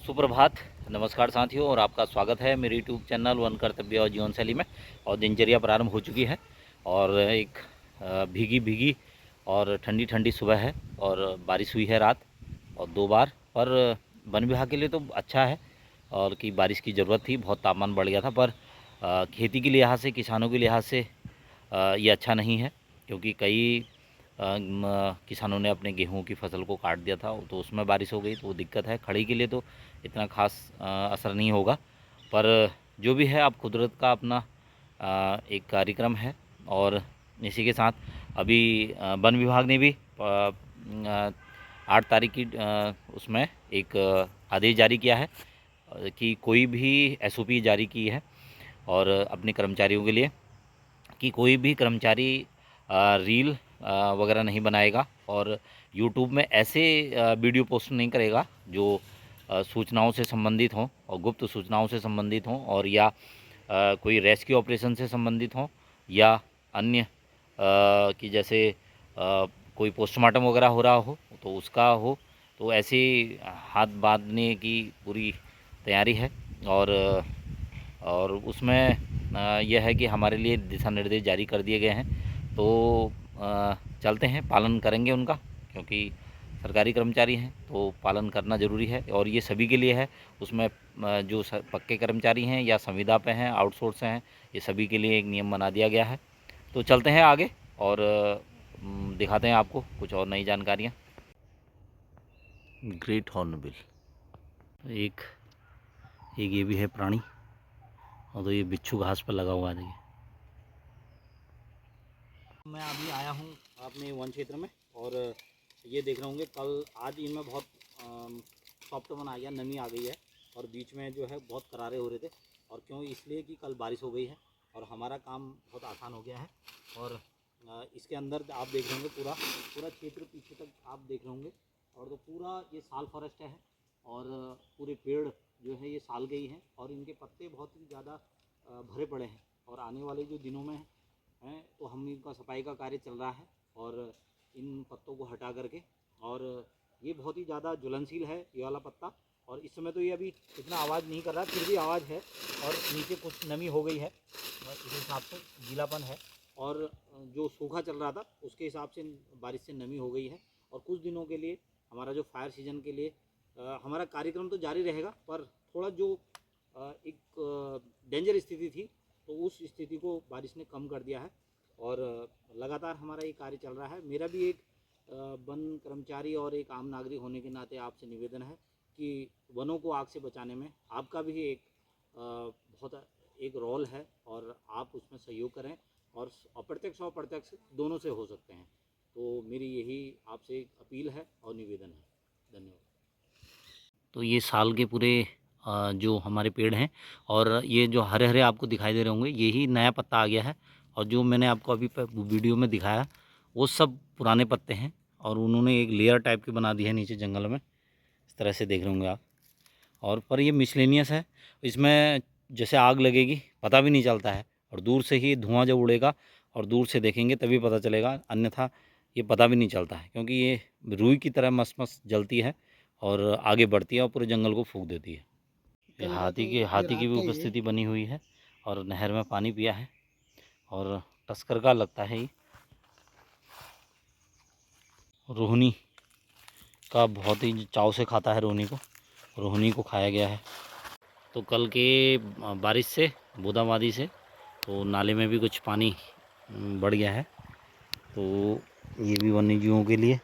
सुप्रभात, नमस्कार साथियों, और आपका स्वागत है मेरे यूट्यूब चैनल वन कर्तव्य और जीवन शैली में। और दिनचर्या प्रारंभ हो चुकी है और एक भीगी भीगी और ठंडी ठंडी सुबह है और बारिश हुई है रात और 2 बार। पर वन विभाग के लिए तो अच्छा है और कि बारिश की ज़रूरत थी, बहुत तापमान बढ़ गया था। पर खेती के लिहाज से, किसानों के लिहाज से ये अच्छा नहीं है, क्योंकि कई किसानों ने अपने गेहूं की फसल को काट दिया था, तो उसमें बारिश हो गई तो वो दिक्कत है। खड़ी के लिए तो इतना खास असर नहीं होगा, पर जो भी है, अब कुदरत का अपना एक कार्यक्रम है। और इसी के साथ अभी वन विभाग ने भी 8 तारीख की उसमें एक आदेश जारी किया है कि कोई भी एसओपी जारी की है और अपने कर्मचारियों के लिए कि कोई भी कर्मचारी रील वगैरह नहीं बनाएगा और यूट्यूब में ऐसे वीडियो पोस्ट नहीं करेगा जो सूचनाओं से संबंधित हों और गुप्त सूचनाओं से संबंधित हों, और या कोई रेस्क्यू ऑपरेशन से संबंधित हों, या अन्य कि जैसे कोई पोस्टमार्टम वगैरह हो रहा हो तो उसका हो। तो ऐसे हाथ बांधने की पूरी तैयारी है। और उसमें यह है कि हमारे लिए दिशा निर्देश जारी कर दिए गए हैं, तो चलते हैं, पालन करेंगे उनका, क्योंकि सरकारी कर्मचारी हैं तो पालन करना ज़रूरी है। और ये सभी के लिए है, उसमें जो पक्के कर्मचारी हैं या संविदा पे हैं, आउटसोर्स हैं, ये सभी के लिए एक नियम बना दिया गया है। तो चलते हैं आगे और दिखाते हैं आपको कुछ और नई जानकारियाँ। ग्रेट हॉर्नबिल एक एक ये भी है प्राणी, और तो ये बिच्छू घास पर लगा हुआ है। देखिए, मैं अभी आया हूँ अपने वन क्षेत्र में और ये देख रहे होंगे, कल आज इनमें बहुत सॉफ्टपन आ गया, नमी आ गई है, और बीच में जो है बहुत करारे हो रहे थे। और क्यों? इसलिए कि कल बारिश हो गई है और हमारा काम बहुत आसान हो गया है। और इसके अंदर आप देख रहे होंगे पूरा पूरा क्षेत्र पीछे तक आप देख रहे होंगे, और तो पूरा ये साल फॉरेस्ट है और पूरे पेड़ जो है ये साल के ही हैं और इनके पत्ते बहुत ही ज़्यादा भरे पड़े हैं। और आने वाले जो दिनों में हैं तो हम इनका सफाई का कार्य चल रहा है और इन पत्तों को हटा करके, और ये बहुत ही ज़्यादा ज्वलनशील है ये वाला पत्ता। और इस समय तो ये अभी इतना आवाज़ नहीं कर रहा, फिर भी आवाज़ है, और नीचे कुछ नमी हो गई है, इस हिसाब से गीलापन है। और जो सूखा चल रहा था उसके हिसाब से बारिश से नमी हो गई है। और कुछ दिनों के लिए हमारा जो फायर सीजन के लिए हमारा कार्यक्रम तो जारी रहेगा, पर थोड़ा जो एक डेंजर स्थिति थी तो उस स्थिति को बारिश ने कम कर दिया है। और लगातार हमारा ये कार्य चल रहा है। मेरा भी एक वन कर्मचारी और एक आम नागरिक होने के नाते आपसे निवेदन है कि वनों को आग से बचाने में आपका भी एक बहुत एक रोल है, और आप उसमें सहयोग करें, और अप्रत्यक्ष और प्रत्यक्ष दोनों से हो सकते हैं। तो मेरी यही आपसे एक अपील है और निवेदन है। धन्यवाद। तो ये साल के पूरे जो हमारे पेड़ हैं, और ये जो हरे हरे आपको दिखाई दे रहे होंगे, यही नया पत्ता आ गया है। और जो मैंने आपको अभी वीडियो में दिखाया वो सब पुराने पत्ते हैं, और उन्होंने एक लेयर टाइप की बना दी है नीचे जंगल में, इस तरह से देख रहे होंगे आप। और पर ये मिसलेनियस है, इसमें जैसे आग लगेगी पता भी नहीं चलता है, और दूर से ही धुआं जब उड़ेगा और दूर से देखेंगे तभी पता चलेगा, अन्यथा ये पता भी नहीं चलता है, क्योंकि ये रुई की तरह मस्त मस्त जलती है और आगे बढ़ती है और पूरे जंगल को फूंक देती है। ये हाथी की भी उपस्थिति बनी हुई है, और नहर में पानी पिया है, और टस्कर का लगता है ये। रोहिणी का बहुत ही चाव से खाता है, रोहिणी को खाया गया है। तो कल के बारिश से, बूंदाबांदी से, तो नाले में भी कुछ पानी बढ़ गया है। तो ये भी वन्य जीवों के लिए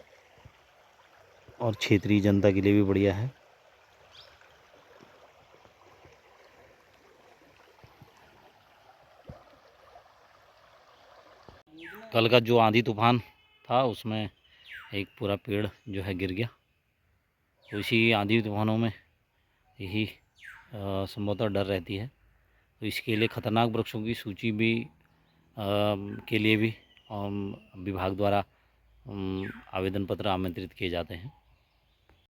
और क्षेत्रीय जनता के लिए भी बढ़िया है। कल का जो आंधी तूफान था उसमें एक पूरा पेड़ जो है गिर गया। तो इसी आंधी तूफानों में यही संभवतः डर रहती है। तो इसके लिए खतरनाक वृक्षों की सूची भी के लिए भी विभाग द्वारा आवेदन पत्र आमंत्रित किए जाते हैं।